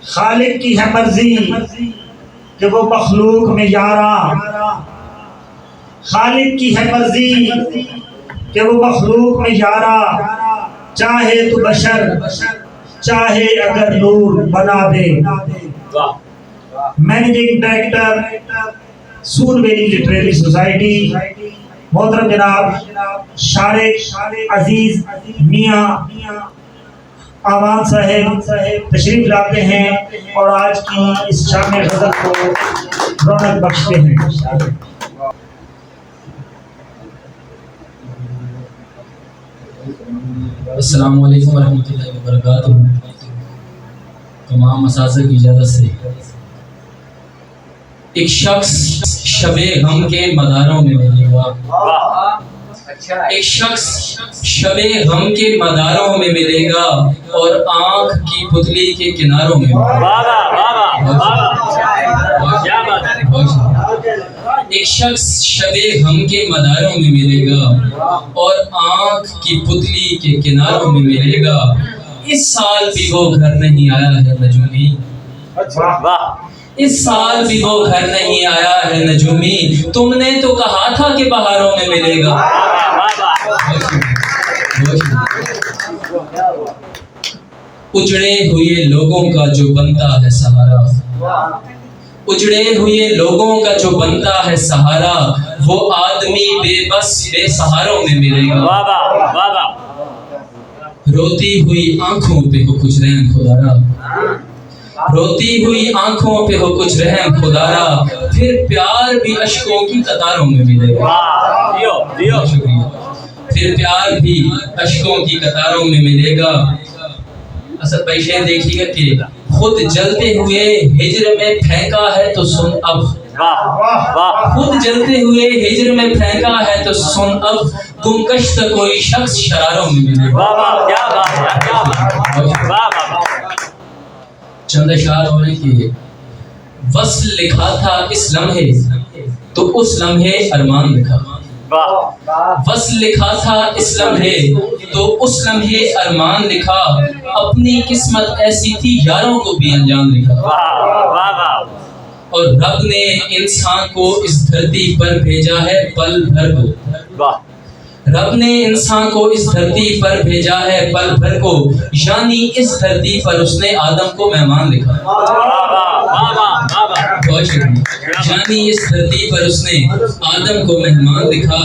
خالق کی ہے مرضی کہ وہ مخلوق میں یارا، خالق کی ہے مرضی کہ وہ مخلوق میں یارا، چاہے تو بشر چاہے اگر نور بنا دے۔ مینیجنگ ڈائریکٹر سور ویلی لٹریری سوسائٹی محترم جناب شارق عزیز میاں آوان صاحب تشریف لاتے ہیں اور آج کی اس شام غزل کو رونق بخشتے ہیں۔ السلام علیکم ورحمۃ اللہ وبرکاتہ۔ تمام اساتذہ کی اجازت سے ایک شخص شب غم کے مداروں میں ملے گا، ایک شخص شب غم کے مداروں میں ملے گا اور آنکھ کی پتلی کے کناروں میں ملے گا۔ ایک شخص شب غم کے مداروں میں ملے گا اور آنکھ کی پتلی کے کناروں میں ملے گا۔ اس سال بھی وہ گھر نہیں آیا ہے نجومی، اس سال بھی وہ گھر نہیں آیا ہے نجومی، تم نے تو کہا تھا کہ بہاروں میں ملے گا۔ اجڑے ہوئے لوگوں کا جو بنتا ہے سہارا، اجڑے ہوئے لوگوں کا جو بنتا ہے سہارا، وہ آدمی بے بس بے سہاروں میں ملے گا۔ روتی ہوئی آنکھوں پہ ہو کچھ رحم خدارا، روتی ہوئی آنکھوں پہ ہو کچھ رحم خدارا، پھر پیار بھی اشکوں کی قطاروں میں ملے گا۔ شکریہ۔ پھر پیار بھی اشکوں کی قطاروں میں ملے گا۔ اسد بھائی شعر دیکھیے گا کہ خود جلتے ہوئے ہجر میں پھینکا ہے تو سن اب، خود جلتے ہوئے ہجر میں پھینکا ہے تو سن اب، گم کشت کوئی شخص شراروں میں ملے گا۔ چند اشعار اور ہیں کہ وصل لکھا تھا اس لمحے تو اس لمحے ارمان لکھا، وصل لکھا تھا اس لمحے تو اس لمحے ارمان لکھا، اپنی قسمت ایسی تھی یاروں کو بھی انجام لکھا۔ اور رب نے انسان کو اس دھرتی پر بھیجا ہے پل بھر کو، رب نے انسان کو اس دھرتی پر بھیجا ہے پل بھر کو، یعنی اس دھرتی پر اس نے آدم کو مہمان لکھا۔ بہت شکریہ۔ یعنی اس دھرتی پر اس نے آدم کو مہمان لکھا۔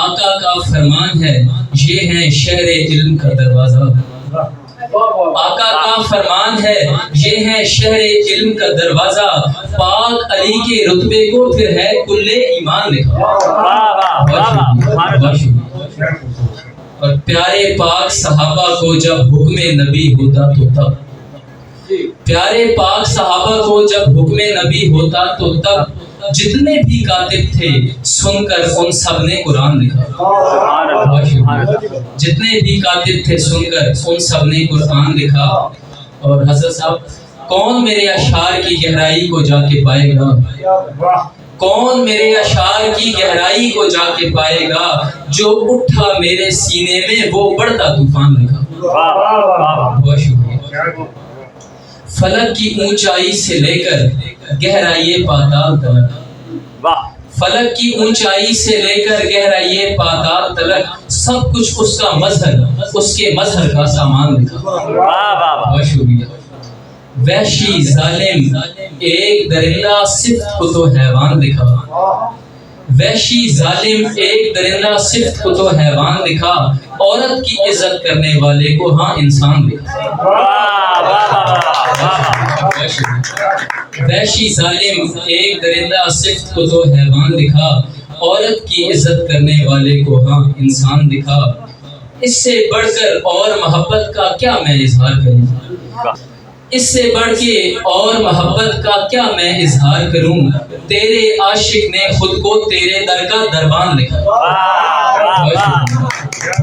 آقا کا فرمان ہے یہ ہے شہر علم کا دروازہ، آقا کا فرمان ہے یہ ہے شہر علم کا دروازہ، پاک علی کے رتبے کو پھر ہے کل ایمان لکھا۔ اور پیارے پاک صحابہ کو جب حکم نبی ہوتا تو تب، پیارے پاک صحابہ کو جب حکم نبی ہوتا تو تب، جتنے بھی کاتب تھے سن کر ان سب نے قرآن لکھا۔ جتنے بھی کاتب تھے سن کر ان سب نے قرآن لکھا۔ اور حضرت صاحب کون میرے اشعار کی گہرائی کو جا کے پائے گا، کون میرے اشعار کی گہرائی کو جا کے پائے گا، جو اٹھا میرے سینے میں وہ بڑھتا طوفان لکھا۔ بہت شکریہ۔ فلک کی اونچائی سے لے کر گہرائی پاتال تلک، فلک کی اونچائی سے لے کر گہرائی پاتال تلک، سب کچھ اس کا مظہر، اس کے مظہر کا سامان لکھا۔ بہت شکریہ۔ وحشی ظالم ایک درندہ صفت کو تو حیوان لکھا، وحشی ظالم ایک درندہ صفت کو تو حیوان لکھا، عورت کی عزت کرنے والے کو ہاں انسان لکھا۔ وحشی ظالم ایک درندہ صفت کو تو حیوان لکھا، عورت کی عزت کرنے والے کو ہاں انسان لکھا۔ اس سے بڑھ کر اور محبت کا کیا میں اظہار کروں، اس سے بڑھ کے اور محبت کا کیا میں اظہار کروں، تیرے عاشق نے خود کو تیرے در کا دربان لکھا۔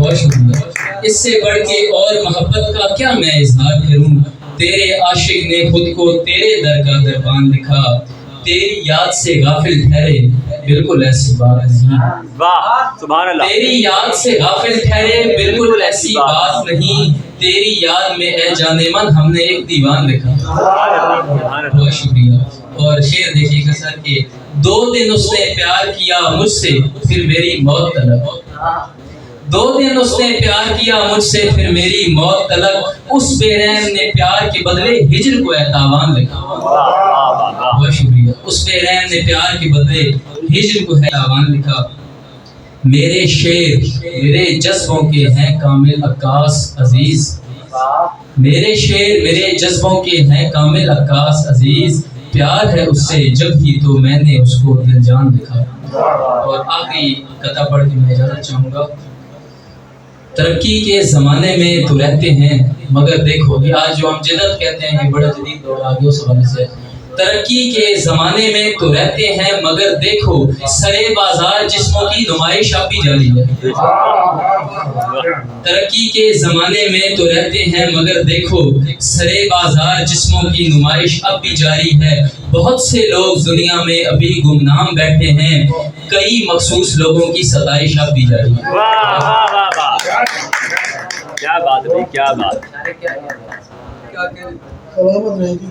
بہت شکریہ۔ اس سے بڑھ کے اور محبت کا کیا میں اظہار کروں، تیرے عاشق نے خود کو تیرے در کا دربان لکھا۔ تیری یاد سے غافل ٹھہرے بالکل ایسی بات نہیں. واہ سبحان اللہ. تیری یاد سے غافل ٹھہرے بالکل ایسی بات نہیں. تیری یاد میں اے جانے من ہم نے ایک دیوان لکھا. بہت شکریہ. اور شعر دیکھیے گا سر کہ 2 دن اس نے پیار کیا مجھ سے پھر میری موت طلب. 2 دن اس نے پیار کیا مجھ سے پھر میری موت طلب. اس بے رحم نے پیار کے بدلے ہجر کو اے تاوان لکھا. بہت شکریہ. اس بے رحم نے پیار کے بدلے ہجر کو ہے تاوان لکھا. میرے شعر میرے جذبوں کے ہیں کامل عکاس عزیز. میرے شعر میرے جذبوں کے ہیں کامل عکاس عزیز. پیار ہے اس سے جب ہی تو میں نے اس کو دل جان دکھا. اور آخری قطعہ پڑھ کے میں اجازت چاہوں گا. ترقی کے زمانے میں تو رہتے ہیں مگر دیکھو یہ آج جو ہم جدت کہتے ہیں یہ بڑا جدید دور آ گیا اس حوالے سے. ترقی کے زمانے میں تو رہتے ہیں مگر دیکھو سرے بازار جسموں کی نمائش اب بھی جاری ہے. ترقی کے زمانے میں تو رہتے ہیں مگر دیکھو سرے بازار جسموں کی نمائش اب بھی جاری ہے. بہت سے لوگ دنیا میں ابھی گمنام بیٹھے ہیں. کئی مخصوص لوگوں کی ستائش اب بھی جاری ہے. واہ واہ واہ واہ. کیا بات ہے کیا بات. سلامت رہے گی.